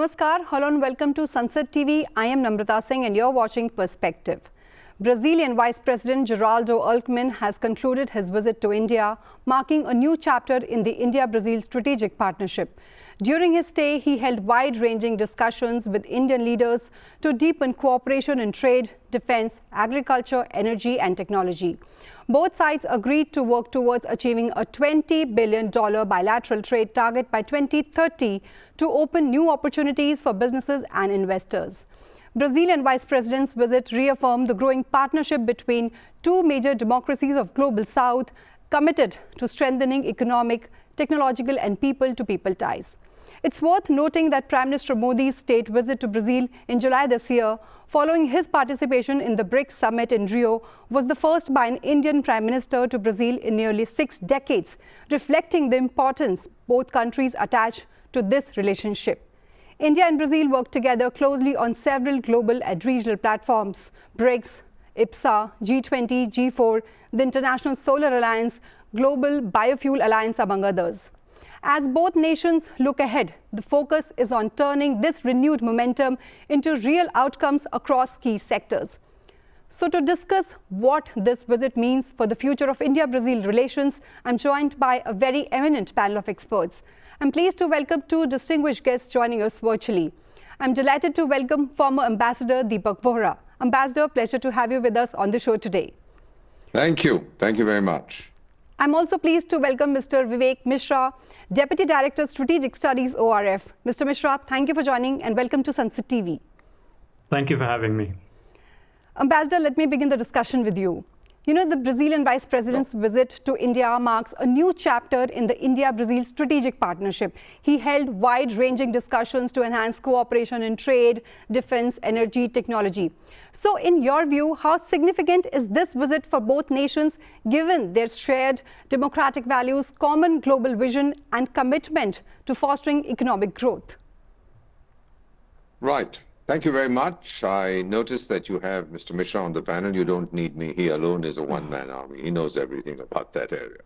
Namaskar, hello and welcome to Sansad TV. I am Namrata Singh and you're watching Perspective. Brazilian Vice President Geraldo Alckmin has concluded his visit to India, marking a new chapter in the India-Brazil strategic partnership. During his stay, he held wide-ranging discussions with Indian leaders to deepen cooperation in trade, defense, agriculture, energy and technology. Both sides agreed to work towards achieving a $20 billion bilateral trade target by 2030 to open new opportunities for businesses and investors. Brazilian Vice President's visit reaffirmed the growing partnership between two major democracies of Global South, committed to strengthening economic, technological and people-to-people ties. It's worth noting that Prime Minister Modi's state visit to Brazil in July this year, following his participation in the BRICS Summit in Rio, was the first by an Indian Prime Minister to Brazil in nearly 6 decades, reflecting the importance both countries attach to this relationship. India and Brazil work together closely on several global and regional platforms: BRICS, IBSA, G20, G4, the International Solar Alliance, Global Biofuel Alliance, among others. As both nations look ahead, the focus is on turning this renewed momentum into real outcomes across key sectors. So to discuss what this visit means for the future of India-Brazil relations, I'm joined by a very eminent panel of experts. I'm pleased to welcome two distinguished guests joining us virtually. I'm delighted to welcome former Ambassador Deepak Vohra. Ambassador, pleasure to have you with us on the show today. Thank you. Thank you very much. I'm also pleased to welcome Mr. Vivek Mishra, Deputy Director, Strategic Studies, ORF. Mr. Mishra, thank you for joining and welcome to Sansad TV. Thank you for having me. Ambassador, let me begin the discussion with you. You know, the Brazilian Vice President's visit to India marks a new chapter in the India-Brazil strategic partnership. He held wide-ranging discussions to enhance cooperation in trade, defense, energy, technology. So in your view, how significant is this visit for both nations, given their shared democratic values, common global vision, and commitment to fostering economic growth? Right. Thank you very much. I noticed that you have Mr. Mishra on the panel. You don't need me. He alone is a one-man army. He knows everything about that area.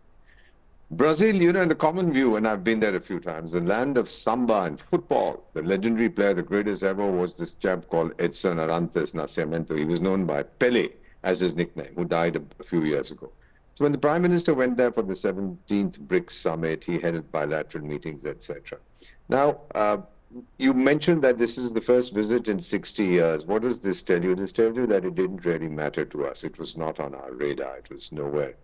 Brazil, you know, in the common view, and I've been there a few times, the land of samba and football. The legendary player, the greatest ever, was this chap called Edson Arantes Nascimento. He was known by Pele as his nickname, who died a few years ago. So when the Prime Minister went there for the 17th BRICS Summit, he headed bilateral meetings, etc. Now, you mentioned that this is the first visit in 60 years. What does this tell you? This tells you that it didn't really matter to us. It was not on our radar. It was nowhere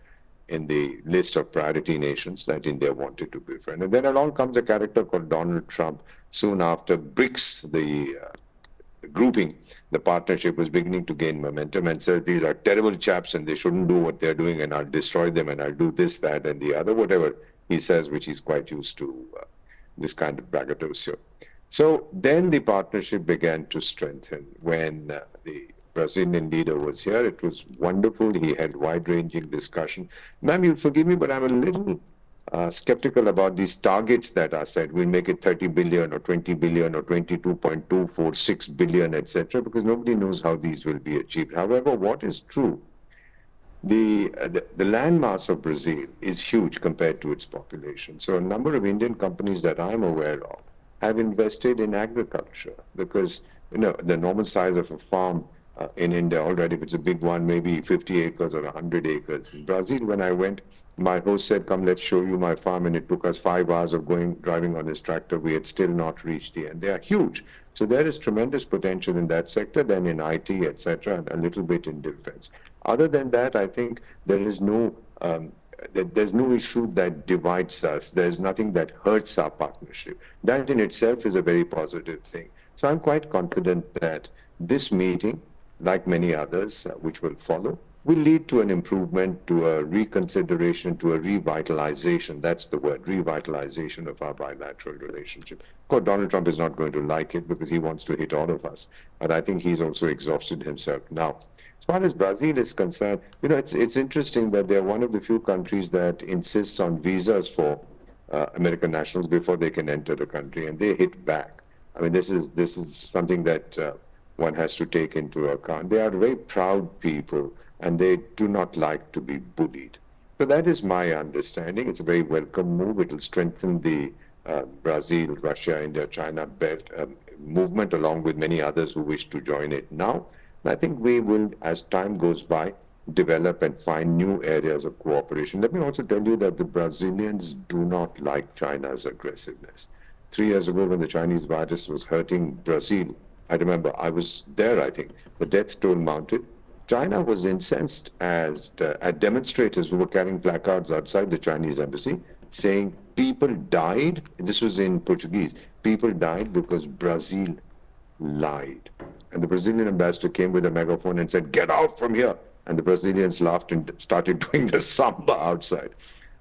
in the list of priority nations that India wanted to be friend. And then along comes a character called Donald Trump. Soon after BRICS, the grouping, the partnership was beginning to gain momentum, and says these are terrible chaps and they shouldn't do what they're doing, and I'll destroy them and I'll do this, that and the other, whatever he says, which he's quite used to, this kind of braggadocio. So then the partnership began to strengthen. When the Brazilian leader was here, it was wonderful. He had wide-ranging discussion. Ma'am, you'll forgive me, but I'm a little skeptical about these targets that are set. We'll make it 30 billion or 20 billion or 22.246 billion, etc., because nobody knows how these will be achieved. However, what is true, the landmass of Brazil is huge compared to its population. So a number of Indian companies that I'm aware of have invested in agriculture, because you know the normal size of a farm in India already, if it's a big one, maybe 50 acres or 100 acres. In Brazil, when I went, my host said, "Come, let's show you my farm," and it took us 5 hours of driving on his tractor. We had still not reached the end. They are huge. So there is tremendous potential in that sector, then in IT, etc., and a little bit in defense. Other than that, I think there is no there's no issue that divides us. There's nothing that hurts our partnership. That in itself is a very positive thing. So I'm quite confident that this meeting, like many others which will follow, will lead to an improvement, to a reconsideration, to a revitalization. That's the word, revitalization of our bilateral relationship. Of course, Donald Trump is not going to like it because he wants to hit all of us. But I think he's also exhausted himself now. As far as Brazil is concerned, you know, it's interesting that they're one of the few countries that insists on visas for American nationals before they can enter the country, and they hit back. I mean, this is something that one has to take into account. They are very proud people, and they do not like to be bullied. So that is my understanding. It's a very welcome move. It will strengthen the Brazil, Russia, India, China belt, movement along with many others who wish to join it now. And I think we will, as time goes by, develop and find new areas of cooperation. Let me also tell you that the Brazilians do not like China's aggressiveness. 3 years ago, when the Chinese virus was hurting Brazil, I remember I was there, I think, the death toll mounted. China was incensed at demonstrators who were carrying placards outside the Chinese embassy saying people died, this was in Portuguese, people died because Brazil lied. And the Brazilian ambassador came with a megaphone and said, "Get out from here." And the Brazilians laughed and started doing the samba outside.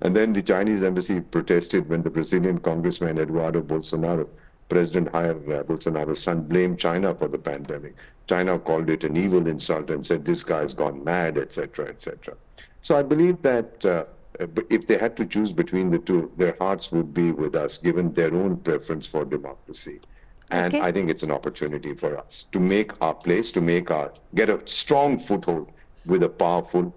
And then the Chinese embassy protested when the Brazilian congressman Eduardo Bolsonaro, President Jair Bolsonaro's son, blamed China for the pandemic. China called it an evil insult and said, "This guy's gone mad," etc., etc. So I believe that if they had to choose between the two, their hearts would be with us, given their own preference for democracy. And I think it's an opportunity for us to make our place, get a strong foothold with a powerful,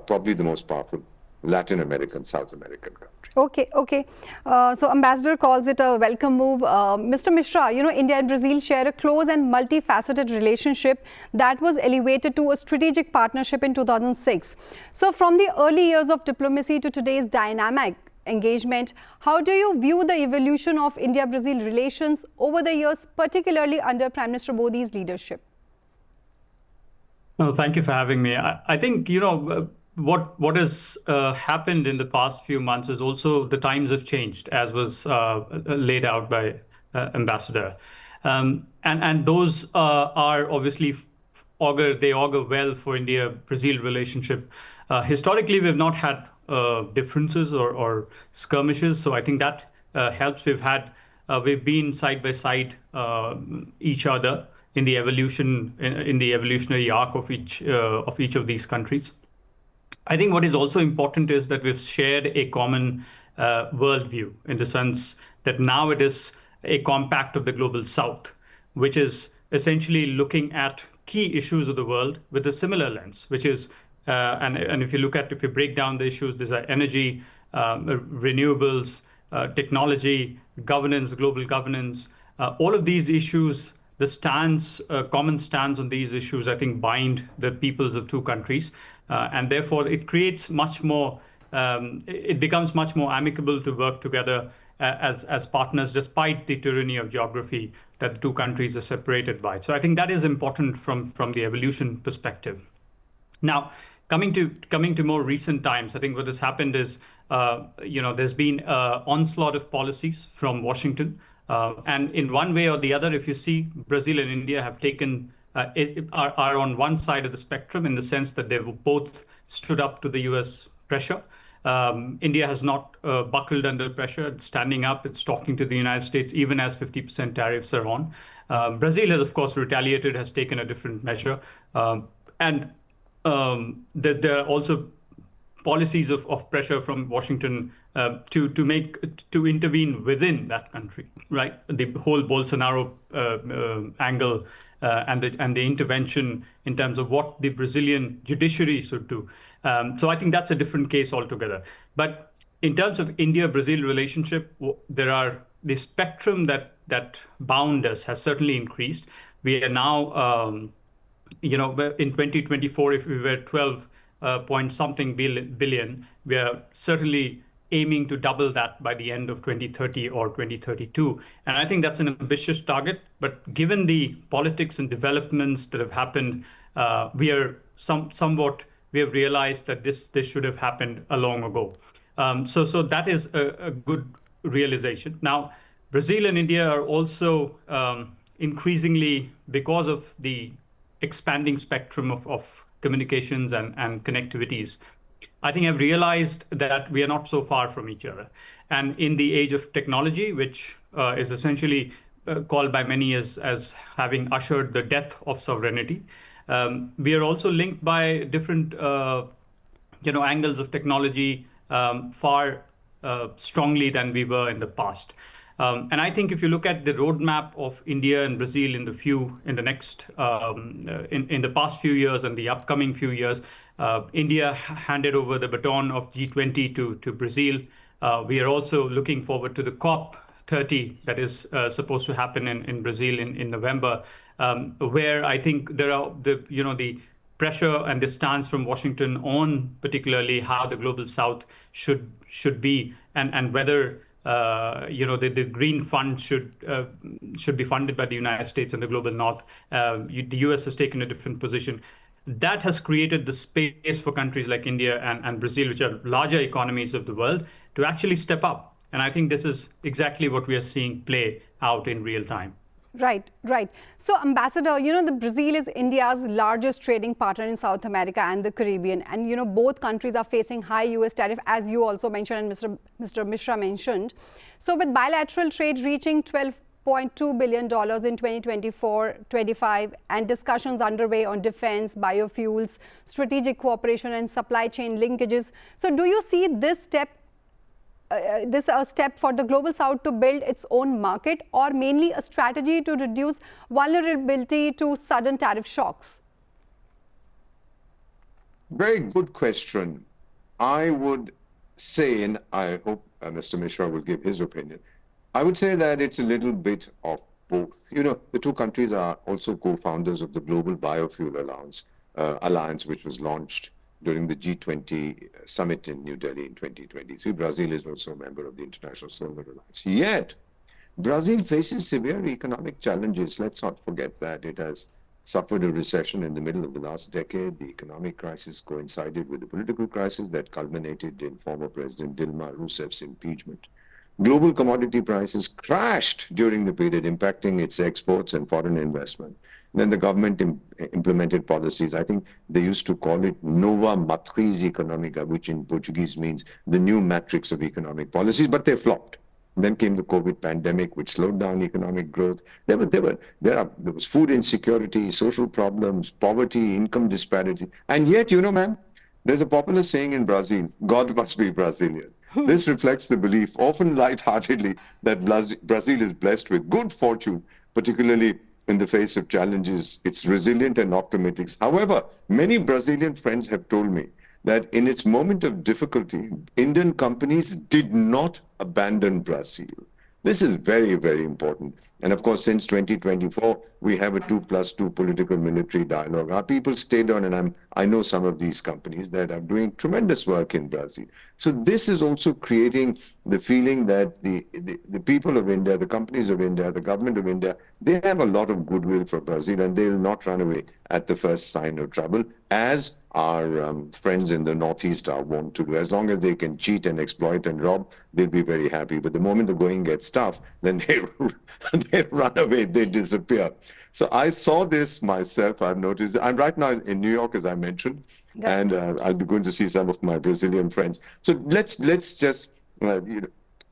probably the most powerful Latin American, South American country. Okay. So Ambassador calls it a welcome move. Mr. Mishra, India and Brazil share a close and multifaceted relationship that was elevated to a strategic partnership in 2006. So from the early years of diplomacy to today's dynamic engagement, how do you view the evolution of India-Brazil relations over the years, particularly under Prime Minister Modi's leadership? No, thank you for having me. I think, what has happened in the past few months is also the times have changed, as was laid out by Ambassador. And those are obviously augur well for India-Brazil relationship. Historically, we've not had differences or skirmishes, so I think that helps. We've been side by side each other in the evolutionary arc of each of these countries. I think what is also important is that we've shared a common worldview, in the sense that now it is a compact of the global South, which is essentially looking at key issues of the world with a similar lens, which is, and if you break down the issues, these are energy, renewables, technology, governance, global governance, all of these issues. The common stance on these issues, I think, bind the peoples of two countries, and therefore it creates much more. It becomes much more amicable to work together as partners, despite the tyranny of geography that the two countries are separated by. So I think that is important from the evolution perspective. Now, coming to more recent times, I think what has happened is, there's been an onslaught of policies from Washington. And in one way or the other, if you see, Brazil and India have are on one side of the spectrum, in the sense that they've both stood up to the US pressure. India has not buckled under pressure. It's standing up. It's talking to the United States, even as 50% tariffs are on. Brazil has, of course, retaliated, has taken a different measure. And there are also policies of pressure from Washington to intervene within that country, right? The whole Bolsonaro angle and the intervention in terms of what the Brazilian judiciary should do. So I think that's a different case altogether. But in terms of India-Brazil relationship, the spectrum that bound us has certainly increased. We are now, in 2024, if we were 12 point something billion, we are certainly aiming to double that by the end of 2030 or 2032. And I think that's an ambitious target, but given the politics and developments that have happened, we have realized that this should have happened a long ago. So that is a good realization. Now, Brazil and India are also increasingly, because of the expanding spectrum of communications and connectivities, I think I've realized that we are not so far from each other. And in the age of technology, which is essentially called by many as having ushered the death of sovereignty, we are also linked by different angles of technology far strongly than we were in the past. And I think if you look at the roadmap of India and Brazil in the past few years and the upcoming few years, India handed over the baton of G20 to Brazil. We are also looking forward to the COP 30 that is supposed to happen in Brazil in November, where I think there are the pressure and the stance from Washington on particularly how the global South should be, and whether the Green Fund should be funded by the United States and the global North. The US has taken a different position. That has created the space for countries like India and Brazil, which are larger economies of the world, to actually step up. And I think this is exactly what we are seeing play out in real time. Right, right. So, Ambassador, the Brazil is India's largest trading partner in South America and the Caribbean. And, both countries are facing high US tariff, as you also mentioned and Mr. Mishra mentioned. So, with bilateral trade reaching $12.2 billion in 2024-25 and discussions underway on defense, biofuels, strategic cooperation and supply chain linkages. So, do you see this step a step for the global South to build its own market, or mainly a strategy to reduce vulnerability to sudden tariff shocks? Very good question. I would say, and I hope Mr. Mishra will give his opinion, I would say that it's a little bit of both. The two countries are also co-founders of the Global Biofuel Alliance, which was launched during the G20 summit in New Delhi in 2023. Brazil is also a member of the International Solar Alliance. Yet, Brazil faces severe economic challenges. Let's not forget that it has suffered a recession in the middle of the last decade. The economic crisis coincided with the political crisis that culminated in former President Dilma Rousseff's impeachment. Global commodity prices crashed during the period, impacting its exports and foreign investment. Then the government implemented policies. I think they used to call it Nova Matriz Econômica, which in Portuguese means the new matrix of economic policies, but they flopped. Then came the COVID pandemic, which slowed down economic growth. There was food insecurity, social problems, poverty, income disparity. And yet, ma'am, there's a popular saying in Brazil, God must be Brazilian. This reflects the belief, often lightheartedly, that Brazil is blessed with good fortune, particularly in the face of challenges. It's resilient and optimistic. However, many Brazilian friends have told me that in its moment of difficulty, Indian companies did not abandon Brazil. This is very, very important. And of course, since 2024, we have a 2+2 political military dialogue. Our people stayed on, and I know some of these companies that are doing tremendous work in Brazil. So this is also creating the feeling that the people of India, the companies of India, the government of India, they have a lot of goodwill for Brazil, and they will not run away at the first sign of trouble, as our friends in the Northeast are wont to do. As long as they can cheat and exploit and rob, they'll be very happy. But the moment the going gets tough, then they run away, they disappear. So I saw this myself. I've noticed. I'm right now in New York, as I mentioned, and I'll be going to see some of my Brazilian friends. So let's just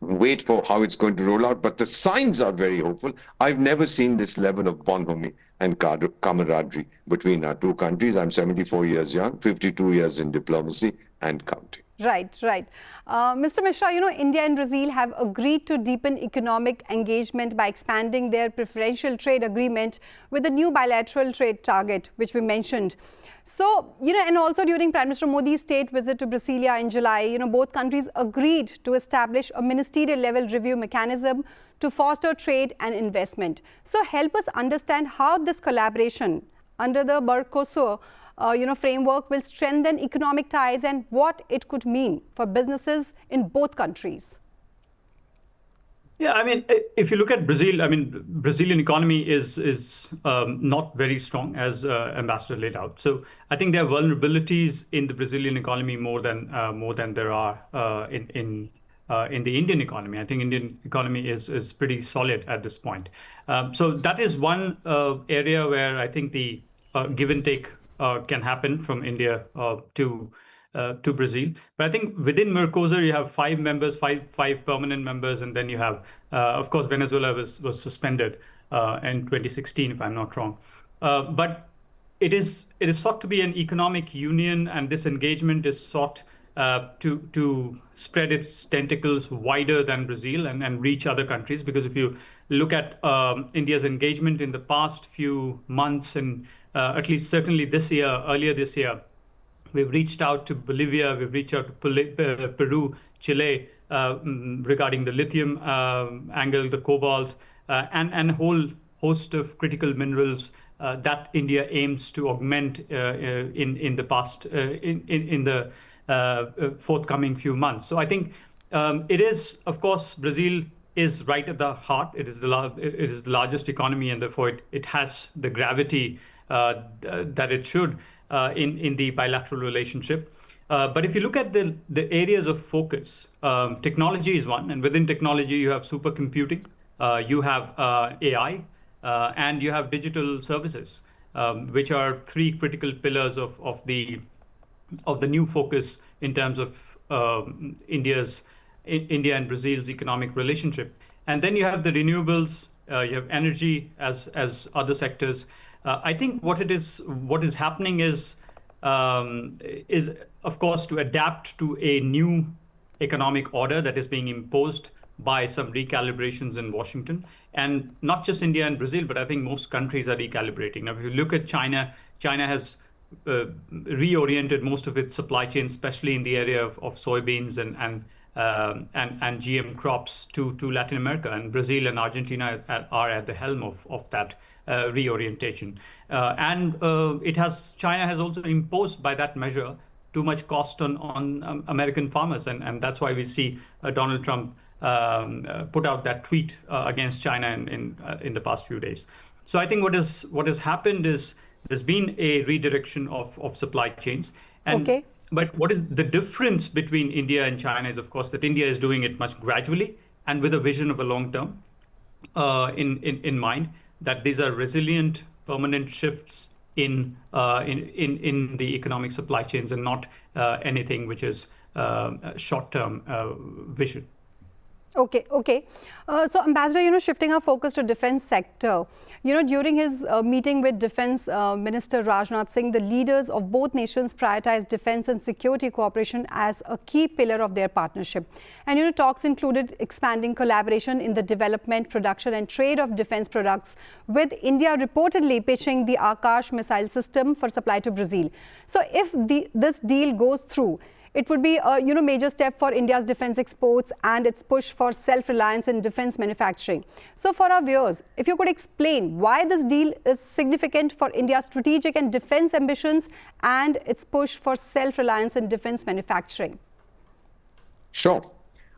wait for how it's going to roll out. But the signs are very hopeful. I've never seen this level of bonhomie and camaraderie between our two countries. I'm 74 years young, 52 years in diplomacy and counting. Right, right. Mr. Mishra, India and Brazil have agreed to deepen economic engagement by expanding their preferential trade agreement with a new bilateral trade target, which we mentioned. So, and also during Prime Minister Modi's state visit to Brasilia in July, both countries agreed to establish a ministerial level review mechanism to foster trade and investment. So, help us understand how this collaboration under the Mercosur framework will strengthen economic ties and what it could mean for businesses in both countries. Yeah, I mean, if you look at Brazil, Brazilian economy is not very strong, as Ambassador laid out. So I think there are vulnerabilities in the Brazilian economy more than there are in the Indian economy. I think Indian economy is pretty solid at this point. So that is one area where I think the give and take can happen from India to Brazil. But I think within Mercosur, you have five permanent members, and then you have, of course, Venezuela was suspended in 2016, if I'm not wrong. But it is sought to be an economic union, and this engagement is sought to spread its tentacles wider than Brazil and reach other countries. Because if you look at India's engagement in the past few months, and at least certainly earlier this year, we've reached out to Bolivia, we've reached out to Peru, Chile, regarding the lithium angle, the cobalt, and a whole host of critical minerals that India aims to augment in the forthcoming few months. So I think it is, of course, Brazil is right at the heart. It is the largest economy, and therefore it has the gravity that it should in the bilateral relationship. But if you look at the areas of focus, technology is one, and within technology you have supercomputing, you have AI, and you have digital services, which are three critical pillars of the new focus in terms of India and Brazil's economic relationship. And then you have the renewables, you have energy as other sectors. I think what is happening is of course to adapt to a new economic order that is being imposed by some recalibrations in Washington. And not just India and Brazil, but I think most countries are recalibrating. Now, if you look at China, China has reoriented most of its supply chain, especially in the area of soybeans and GM crops to Latin America. And Brazil and Argentina are at the helm of that reorientation. China has also imposed by that measure too much cost on American farmers. And that's why we see Donald Trump put out that tweet against China in the past few days. So I think what has happened is there's been a redirection of supply chains. Okay. But what is the difference between India and China is, of course, that India is doing it much gradually and with a vision of a long term in mind, that these are resilient, permanent shifts in the economic supply chains and not anything which is short-term vision. Okay. So, Ambassador, shifting our focus to defense sector, during his meeting with Defense Minister Rajnath Singh, the leaders of both nations prioritized defense and security cooperation as a key pillar of their partnership. And, talks included expanding collaboration in the development, production and trade of defense products, with India reportedly pitching the Akash missile system for supply to Brazil. So, if this deal goes through, it would be a major step for India's defense exports and its push for self-reliance in defense manufacturing. So for our viewers, if you could explain why this deal is significant for India's strategic and defense ambitions and its push for self-reliance in defense manufacturing. Sure.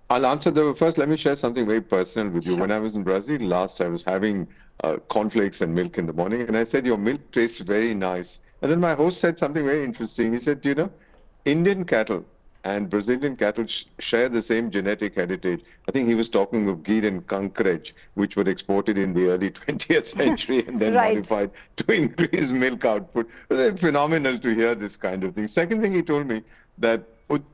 I'll answer the first. Let me share something very personal with you. Sure. When I was in Brazil last, I was having cornflakes and milk in the morning, and I said, "Your milk tastes very nice." And then my host said something very interesting. He said, Indian cattle and Brazilian cattle share the same genetic heritage. I think he was talking of ghee and cancrete, which were exported in the early 20th century and then Right. modified to increase milk output. It's phenomenal to hear this kind of thing. Second thing he told me, that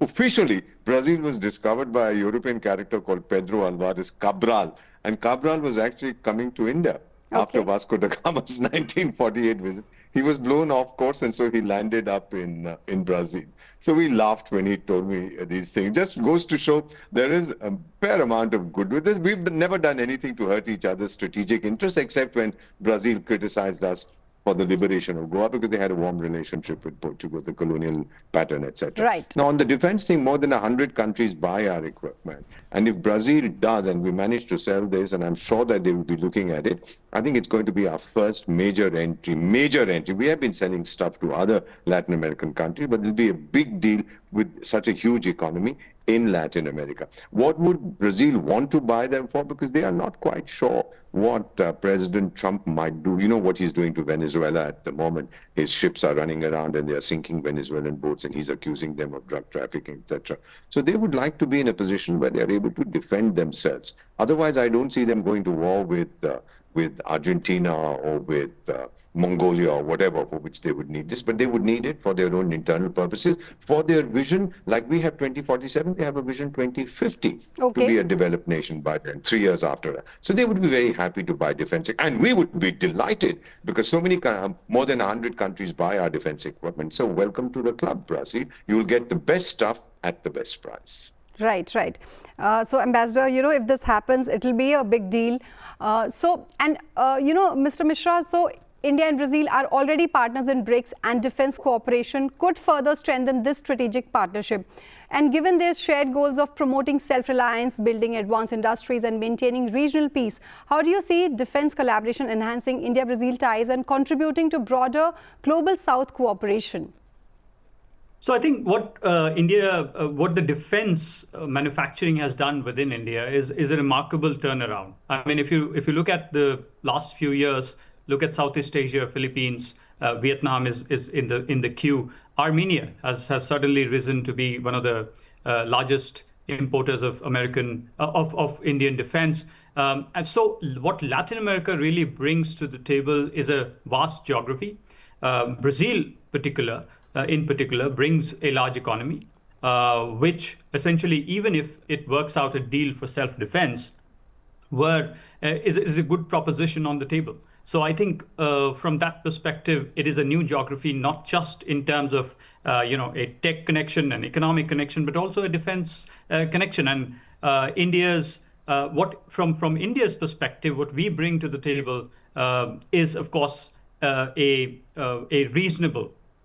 officially Brazil was discovered by a European character called Pedro Alvares Cabral. And Cabral was actually coming to India after Vasco da Gama's 1948 visit. He was blown off course, and so he landed up in Brazil. So we laughed when he told me these things. Just goes to show there is a fair amount of goodwill. We've never done anything to hurt each other's strategic interests, except when Brazil criticized us for the liberation of Goa, because they had a warm relationship with Portugal, the colonial pattern, etc. Right. Now, on the defense thing, more than 100 countries buy our equipment. And if Brazil does, and we manage to sell this, and I'm sure that they will be looking at it, I think it's going to be our first major entry. We have been selling stuff to other Latin American countries, but it'll be a big deal with such a huge economy in Latin America. What would Brazil want to buy them for? Because they are not quite sure what President Trump might do. You know what he's doing to Venezuela at the moment. His ships are running around and they are sinking Venezuelan boats, and he's accusing them of drug trafficking, etc. So they would like to be in a position where they're able to defend themselves. Otherwise, I don't see them going to war with Argentina or with Mongolia or whatever, for which they would need this, but they would need it for their own internal purposes, for their vision. Like we have 2047, they have a vision 2050 to be a developed nation by then, 3 years after that. So they would be very happy to buy defense, and we would be delighted because so many, more than 100 countries buy our defense equipment. So welcome to the club, Brazil. You will get the best stuff at the best price. Right. So, Ambassador, if this happens, it will be a big deal. Mr. Mishra, so India and Brazil are already partners in BRICS, and defense cooperation could further strengthen this strategic partnership. And given their shared goals of promoting self-reliance, building advanced industries and maintaining regional peace, how do you see defense collaboration enhancing India-Brazil ties and contributing to broader global South cooperation? So I think what what the defense manufacturing has done within India is a remarkable turnaround. I mean, if you look at the last few years, look at Southeast Asia, Philippines, Vietnam is in the queue. Armenia has suddenly risen to be one of the largest importers of Indian defense. And so what Latin America really brings to the table is a vast geography. Brazil in particular brings a large economy, which essentially, even if it works out a deal for self-defense, is a good proposition on the table. So I think from that perspective, it is a new geography, not just in terms of a tech connection, an economic connection, but also a defense connection. And from India's perspective, what we bring to the table is, of course, a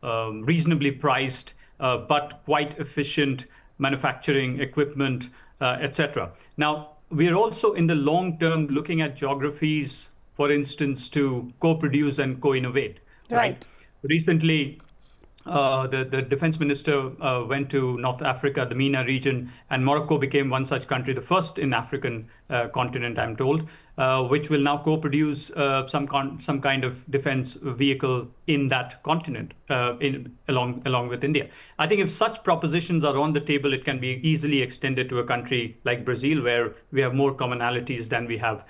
reasonably priced but quite efficient manufacturing equipment, etc. Now, we are also in the long term looking at geographies, for instance, to co-produce and co-innovate. Right. Recently, the defense minister went to North Africa, the MENA region, and Morocco became one such country, the first in African continent, I'm told, which will now co-produce some kind of defense vehicle in that continent, along with India. I think if such propositions are on the table, it can be easily extended to a country like Brazil, where we have more commonalities than we have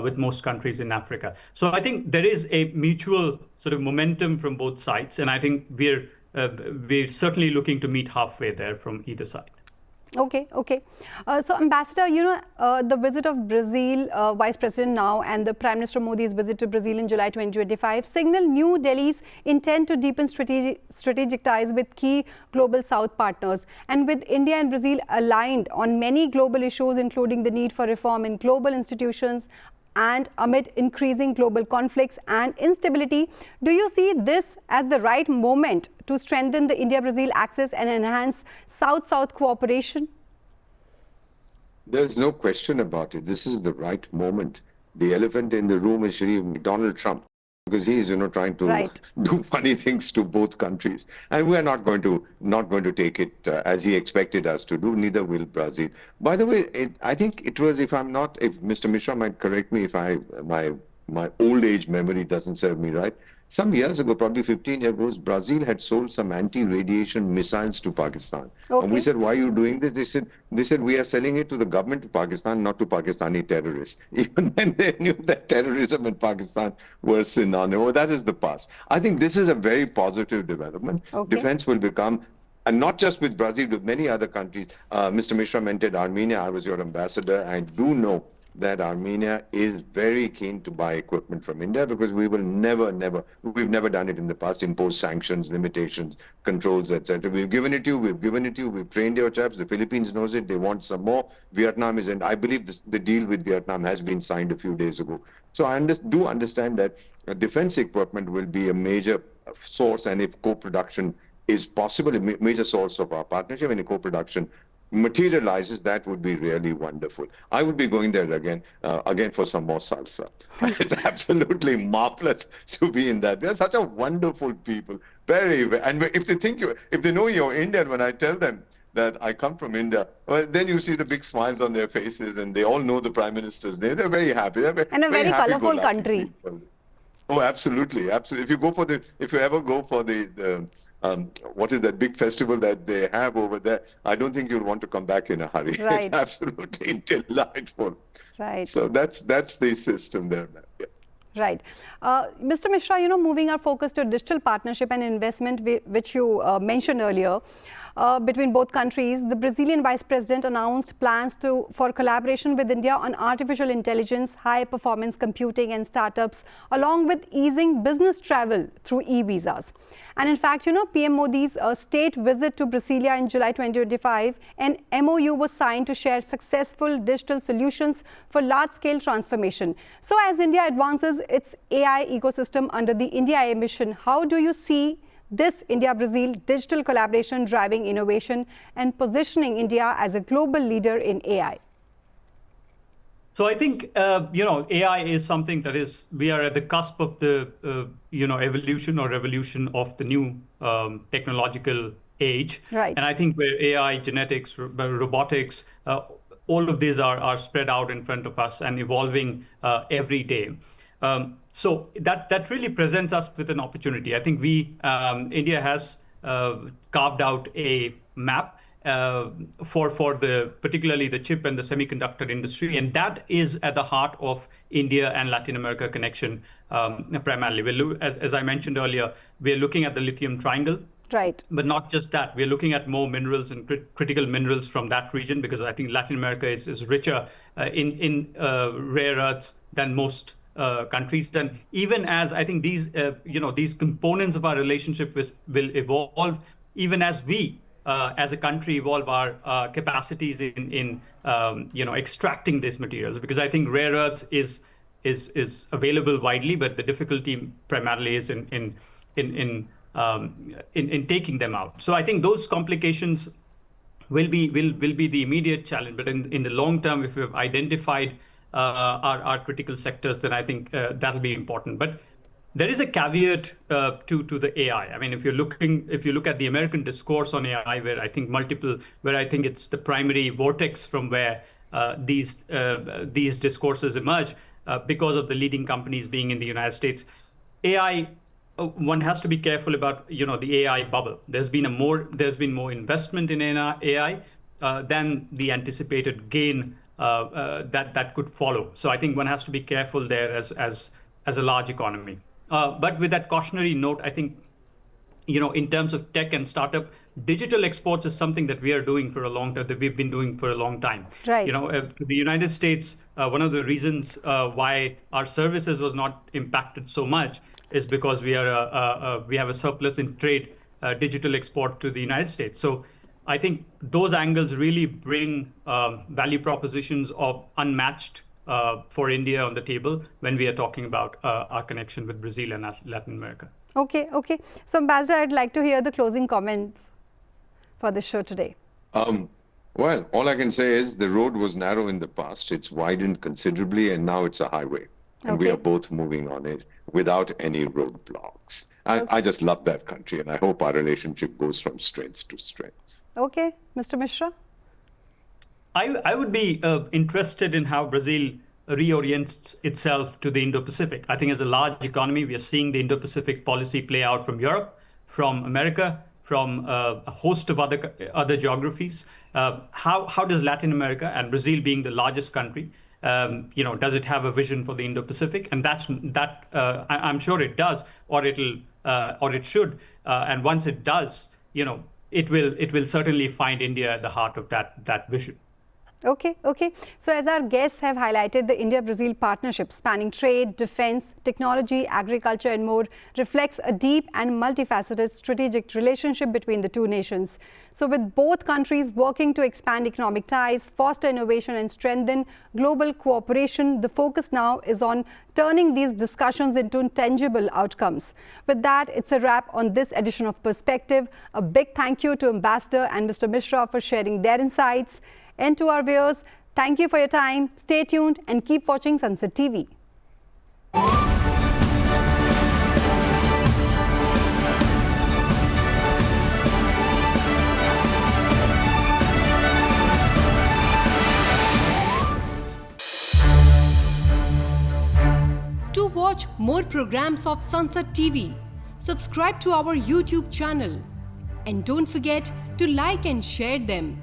with most countries in Africa. So I think there is a mutual sort of momentum from both sides, and I think we're certainly looking to meet halfway there from either side. Okay. So, Ambassador, the visit of Brazil, Vice President now, and the Prime Minister Modi's visit to Brazil in July 2025 signal New Delhi's intent to deepen strategic ties with key global South partners. And with India and Brazil aligned on many global issues, including the need for reform in global institutions, and amid increasing global conflicts and instability, do you see this as the right moment to strengthen the India-Brazil axis and enhance South-South cooperation? There's no question about it. This is the right moment. The elephant in the room is Donald Trump, because he is, trying to do funny things to both countries, and we are not going to take it as he expected us to do. Neither will Brazil. By the way, I think it was, if Mr. Mishra might correct me if my old age memory doesn't serve me right. Some years ago, probably 15 years ago, Brazil had sold some anti-radiation missiles to Pakistan. Okay. And we said, why are you doing this? They said, we are selling it to the government of Pakistan, not to Pakistani terrorists. Even when they knew that terrorism in Pakistan was synonymous. Oh, that is the past. I think this is a very positive development. Okay. Defense will become, and not just with Brazil, with many other countries. Mr. Mishra mentioned Armenia. I was your ambassador. I do know that Armenia is very keen to buy equipment from India, because we will we've never done it in the past, impose sanctions, limitations, controls, etc. We've given it to you, we've trained your chaps. The Philippines knows it, they want some more. Vietnam is, and I believe the deal with Vietnam has been signed a few days ago. So I do understand that defense equipment will be a major source, and if co-production is possible, a major source of our partnership, and if co-production materializes, that would be really wonderful. I would be going there again for some more salsa. It's absolutely marvelous to be in that. They're such a wonderful people. Very, and if they know you're Indian, when I tell them that I come from India, well, then you see the big smiles on their faces, and they all know the Prime Minister's name. They're very happy. And a very colorful country. People. Oh, absolutely. If you ever go for the what is that big festival that they have over there, I don't think you'll want to come back in a hurry. Right. It's absolutely delightful. Right. So that's the system there. Yeah. Right. Mr. Mishra, moving our focus to digital partnership and investment, which you mentioned earlier, between both countries, the Brazilian Vice President announced plans for collaboration with India on artificial intelligence, high-performance computing and startups, along with easing business travel through e-visas. And in fact, PM Modi's state visit to Brasilia in July 2025, an MOU was signed to share successful digital solutions for large-scale transformation. So as India advances its AI ecosystem under the India AI mission, how do you see this India-Brazil digital collaboration driving innovation and positioning India as a global leader in AI? So I think, AI is something that we are at the cusp of the, evolution or revolution of the new technological age. Right. And I think where AI, genetics, robotics, all of these are spread out in front of us and evolving every day. So that really presents us with an opportunity. I think India has carved out a map for particularly the chip and the semiconductor industry, and that is at the heart of India and Latin America connection primarily. As I mentioned earlier, we're looking at the lithium triangle. Right. But not just that, we're looking at more minerals and critical minerals from that region, because I think Latin America is richer in rare earths than most countries. And even as I think these components of our relationship will evolve, even as we as a country evolve our capacities in extracting these materials, because I think rare earths is available widely, but the difficulty primarily is in taking them out. So I think those complications will be the immediate challenge. But in the long term, if we've identified our critical sectors, then I think that'll be important. But there is a caveat to the AI. I mean, if you look at the American discourse on AI, where I think it's the primary vortex from where these discourses emerge, because of the leading companies being in the United States, AI. One has to be careful about the AI bubble. There's been more investment in AI than the anticipated gain that could follow. So I think one has to be careful there as a large economy. But with that cautionary note, I think in terms of tech and startup, digital exports is something that we are doing for a long time, that we've been doing for a long time. Right. The United States, one of the reasons why our services was not impacted so much is because we have a surplus in trade digital export to the United States. So I think those angles really bring value propositions of unmatched for India on the table when we are talking about our connection with Brazil and Latin America. Okay. So Ambassador, I'd like to hear the closing comments for the show today. Well, all I can say is the road was narrow in the past. It's widened considerably, and now it's a highway. And we are both moving on it without any roadblocks. I just love that country, and I hope our relationship goes from strength to strength. Okay. Mr. Mishra? I would be interested in how Brazil reorients itself to the Indo-Pacific. I think as a large economy, we are seeing the Indo-Pacific policy play out from Europe, from America, from a host of other geographies. How does Latin America, and Brazil being the largest country, does it have a vision for the Indo-Pacific? And I'm sure it does, or it should. And once it does, it will certainly find India at the heart of that vision. Okay. So as our guests have highlighted, the India-Brazil partnership spanning trade, defense, technology, agriculture and more reflects a deep and multifaceted strategic relationship between the two nations. So with both countries working to expand economic ties, foster innovation and strengthen global cooperation, the focus now is on turning these discussions into tangible outcomes. With that, it's a wrap on this edition of Perspective. A big thank you to Ambassador and Mr. Mishra for sharing their insights. And to our viewers, thank you for your time. Stay tuned and keep watching Sansad TV. To watch more programs of Sansad TV, subscribe to our YouTube channel. And don't forget to like and share them.